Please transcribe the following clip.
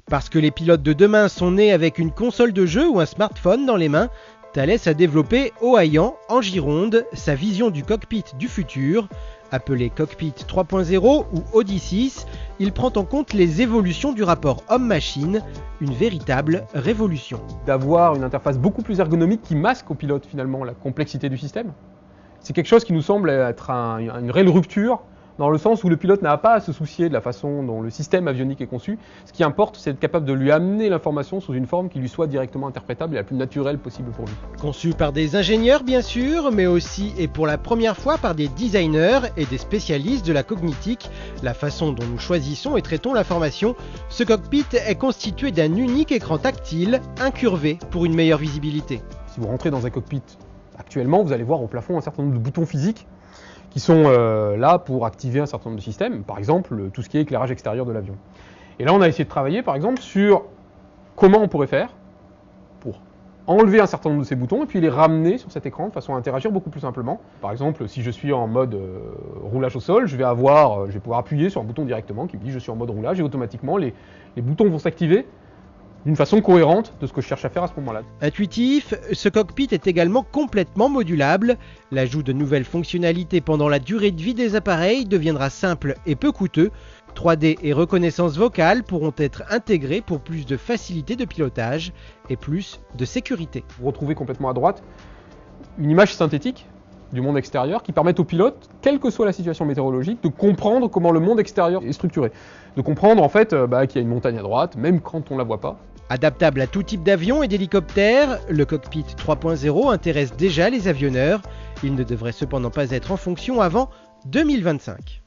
Parce que les pilotes de demain sont nés avec une console de jeu ou un smartphone dans les mains, Thales a développé Ohayan, en Gironde, sa vision du cockpit du futur. Appelé Cockpit 3.0 ou Audi 6, il prend en compte les évolutions du rapport homme-machine, une véritable révolution. D'avoir une interface beaucoup plus ergonomique qui masque au pilote finalement la complexité du système. C'est quelque chose qui nous semble être une réelle rupture, dans le sens où le pilote n'a pas à se soucier de la façon dont le système avionique est conçu. Ce qui importe, c'est d'être capable de lui amener l'information sous une forme qui lui soit directement interprétable et la plus naturelle possible pour lui. Conçu par des ingénieurs bien sûr, mais aussi et pour la première fois par des designers et des spécialistes de la cognitique, la façon dont nous choisissons et traitons l'information, ce cockpit est constitué d'un unique écran tactile, incurvé pour une meilleure visibilité. Si vous rentrez dans un cockpit actuellement, vous allez voir au plafond un certain nombre de boutons physiques qui sont là pour activer un certain nombre de systèmes, par exemple tout ce qui est éclairage extérieur de l'avion. Et là on a essayé de travailler par exemple sur comment on pourrait faire pour enlever un certain nombre de ces boutons et puis les ramener sur cet écran de façon à interagir beaucoup plus simplement. Par exemple, si je suis en mode roulage au sol, je vais pouvoir appuyer sur un bouton directement qui me dit je suis en mode roulage et automatiquement les boutons vont s'activer d'une façon cohérente de ce que je cherche à faire à ce moment-là. Intuitif, ce cockpit est également complètement modulable. L'ajout de nouvelles fonctionnalités pendant la durée de vie des appareils deviendra simple et peu coûteux. 3D et reconnaissance vocale pourront être intégrés pour plus de facilité de pilotage et plus de sécurité. Vous retrouvez complètement à droite une image synthétique du monde extérieur qui permet aux pilotes, quelle que soit la situation météorologique, de comprendre comment le monde extérieur est structuré. De comprendre en fait qu'il y a une montagne à droite, même quand on ne la voit pas. Adaptable à tout type d'avion et d'hélicoptère, le cockpit 3.0 intéresse déjà les avionneurs. Il ne devrait cependant pas être en fonction avant 2025.